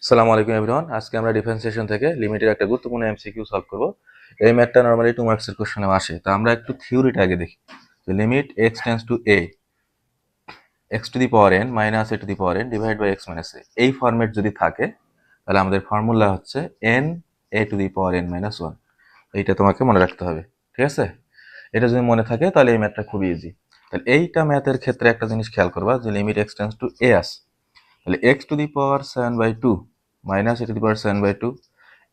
আসসালামু আলাইকুম এভরিওয়ান। আজকে আমরা ডিফারেন্সিয়েশন থেকে লিমিটের একটা গুরুত্বপূর্ণ এমসিকিউ সলভ করব। এই ম্যাথটা নরমালি 2 মার্কসের কোশ্চেনে আসে। তো আমরা একটু থিওরিটা আগে দেখি। যে limit x tends to a x to the power n minus a to the power n divide by x minus a, এই ফরম্যাট যদি থাকে তাহলে আমাদের ফর্মুলা হচ্ছে n a to the power n minus 1। এইটা তোমাকে মনে রাখতে হবে, ঠিক আছে? এটা যদি মনে থাকে তাহলে এই ম্যাথটা খুবই ইজি। তাহলে এইটা ম্যাথের ক্ষেত্রে একটা জিনিস খেয়াল করবা যে limit x tends to a আছে, তাহলে x to the power 7/2 minus a to the power 7/2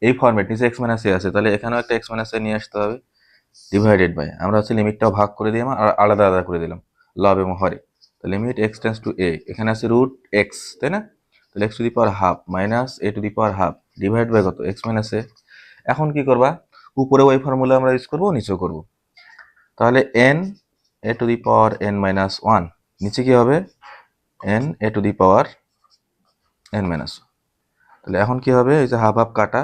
এই ফরম্যাট নিচে x মাইনাস a আছে, তাহলে এখানেও একটা x মাইনাস a নিয়ে আসতে হবে ডিভাইডেড বাই, আমরা হচ্ছে লিমিটটাও ভাগ করে দিলাম আর আলাদা আলাদা করে দিলাম লব এবং হরে। তো limit x tends to a, এখানে আছে রুট x, তাই না? তাহলে x to the power half minus a to the power half divide by কত x মাইনাস a। এখন কি করবা, উপরে ওই ফর্মুলা আমরা ইউজ করবো, নিচেও করব। তাহলে n a to the power n minus 1, নিচে কি হবে n a to the power n minus. তাহলে এখন কি হবে, এই যে হাফ হাফ কাটা,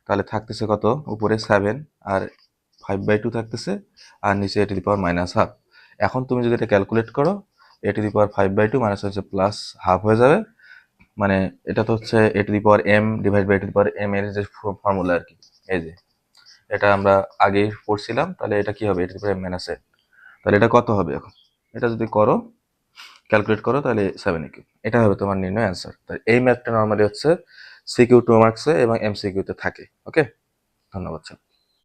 তাহলে থাকতেছে কত, উপরে 7 আর 5/2 থাকতেছে, আর নিচে a to the power minus half. এখন তুমি যদি এটা ক্যালকুলেট করো, a to the power 5/2 minus হচ্ছে প্লাস হাফ হয়ে যাবে, মানে এটা তো হচ্ছে a to the power m divide by a to the power m এর যে ফর্মুলা আর কি, এই যে এটা আমরা আগেই পড়ছিলাম। তাহলে এটা কি হবে, a to the power m minus a। তাহলে এটা কত হবে, এখন এটা যদি করো, ক্যালকুলেট করো, তাহলে 7 এটা হবে তোমার নির্ণয় অ্যান্সার। তাই এই ম্যাথটা নর্মালি হচ্ছে সিকিউ 2 মার্কসে এবং এমসিকিউতে থাকে। ওকে, ধন্যবাদ স্যার।